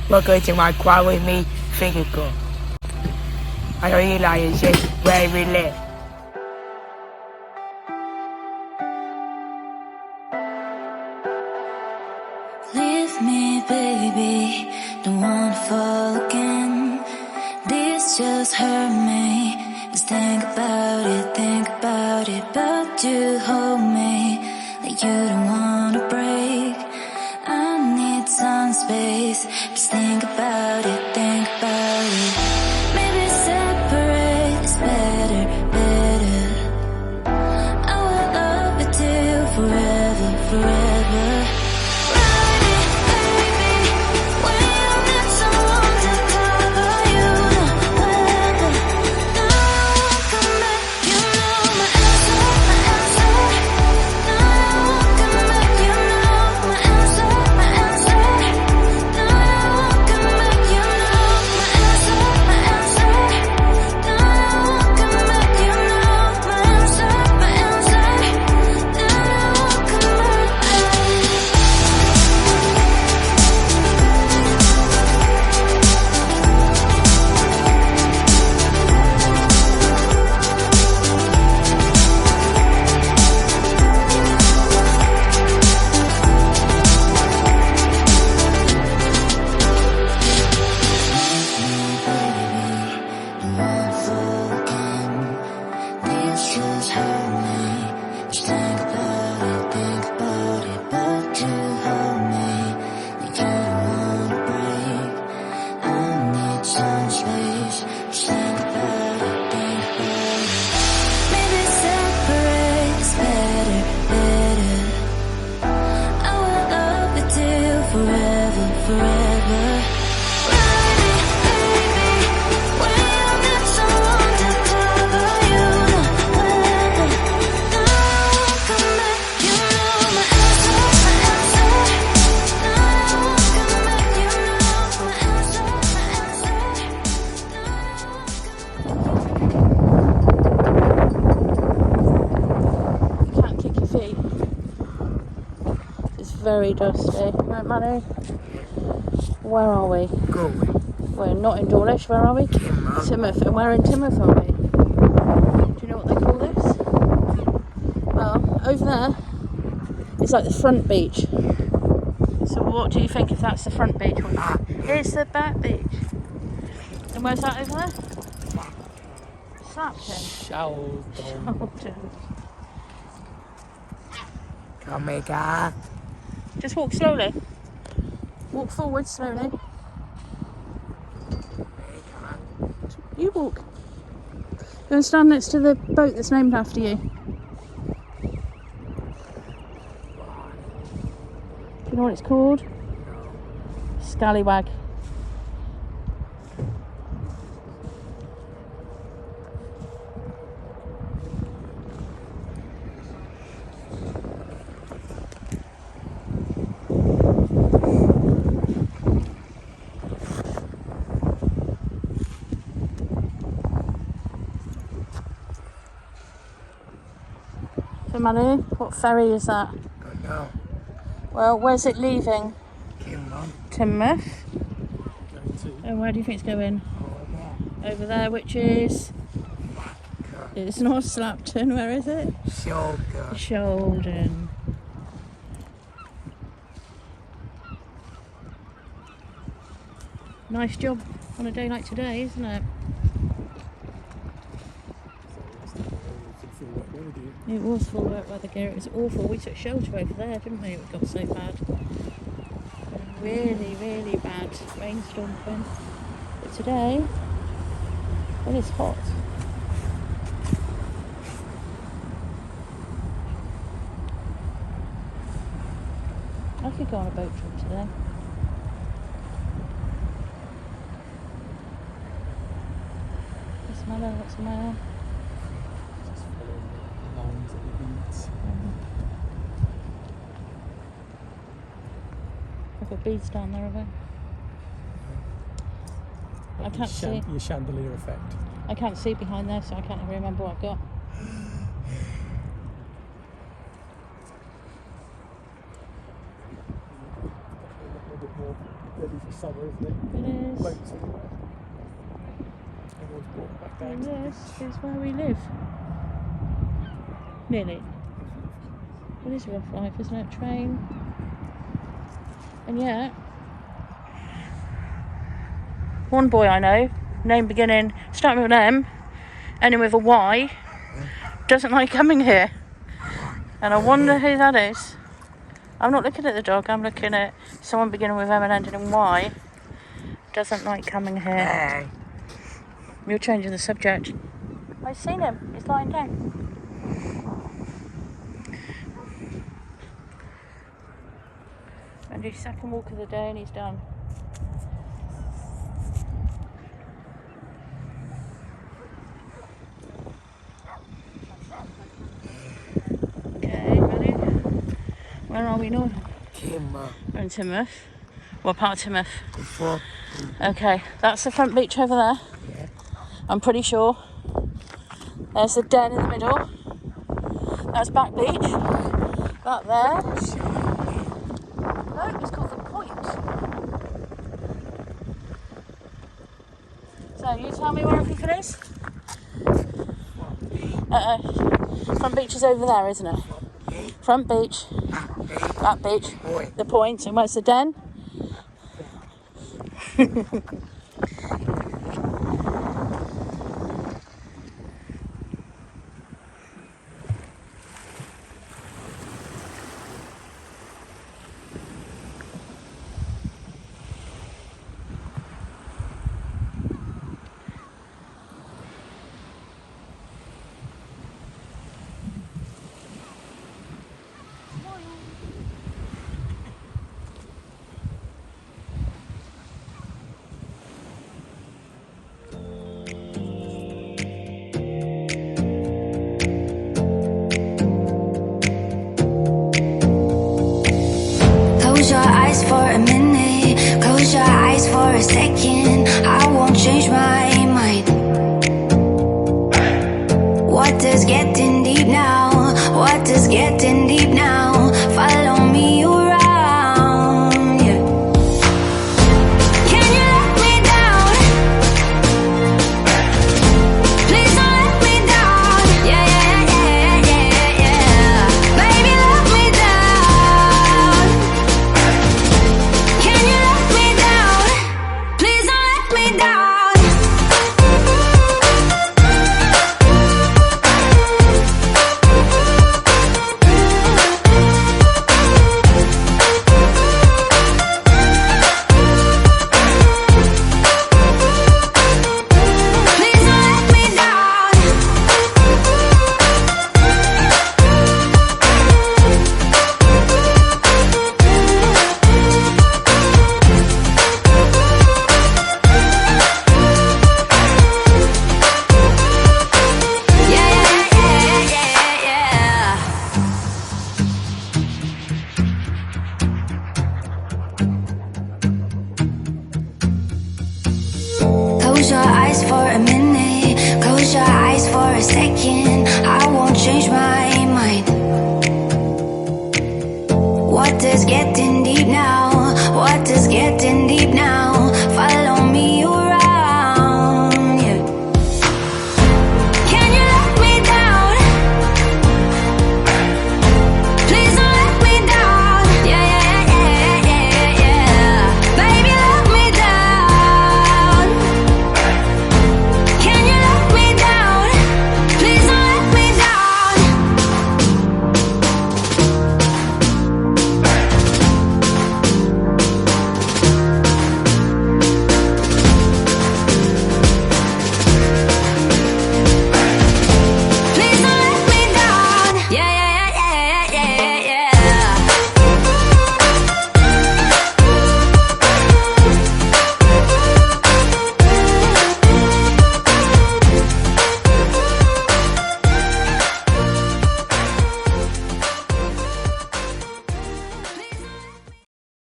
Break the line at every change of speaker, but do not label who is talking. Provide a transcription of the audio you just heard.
Welcome to my quad with me physical. I realize it's where we live.
Leave me, baby, don't wanna fall again. This just hurt me. Just think about it, but you hold me like you don't wanna break. I need some space. Just think about it. Maybe separate is better. I will love you till forever. Very dusty. Right, Matty? Where are we?
Going.
We're not in Dawlish, where are we? Teignmouth. And where in Teignmouth are we? Do you know what they call this? Well, over there, it's like the front beach. So what do you think if that's the front beach? Here's the back beach. And where's that over there? Slapton. Sheldon.
Come here.
Just walk slowly. Walk forward slowly. You walk. Go and stand next to the boat that's named after you. Do you know what it's called? Scallywag. So Matty, what ferry is that?
Don't know.
Well, where's it leaving?
Teignmouth.
And where do you think it's going? Over there, which is... It's not Slapton, where is it? Sheldon. Nice job on a day like today, isn't it? It was full wet weather gear, it was awful. We took shelter over there, didn't we? It got so bad. Really bad rainstorm thing. But today, well, it's hot. I could go on a boat trip today. What's the matter? What's the matter? I've got beads down there, have I? I can't see.
Your chandelier effect.
I can't see behind there, so I can't even remember what I've got.
There's ready for summer, isn't it?
It is.
Boats everywhere. Everyone's walking back down to the
This
beach.
is where we live. Nearly. It is a rough life, isn't it? Train. And yet, one boy I know, name beginning, starting with an M, ending with a Y, doesn't like coming here. And I wonder who that is. I'm not looking at the dog, I'm looking at someone beginning with M and ending in Y. Doesn't like coming here.
Hey.
You're changing the subject. I've seen him, he's lying down. And his second walk of the day and he's done. Okay, ready? Where are we now?
Teignmouth.
We're in Teignmouth. What part of Teignmouth?
Before.
Okay, that's the front beach over there.
Yeah.
I'm pretty sure. There's the den in the middle. That's back beach. That there. No, it's called the Point. So you tell me where everything is. Front beach is over there, isn't it? Front beach. That beach.
Point.
The Point. And where's the den?
Close your eyes for a minute, close your eyes for a second. I won't change my mind. Water's getting deep now, water's getting deep now. Follow me around, yeah. Can you let me down? Please don't let me down. Yeah, yeah, yeah, yeah, yeah. Baby, let me down. Can you let me down? Please don't let me down. Please don't let me down. Yeah, yeah, yeah, yeah. Close your eyes for a minute, close your eyes for a second. I won't change my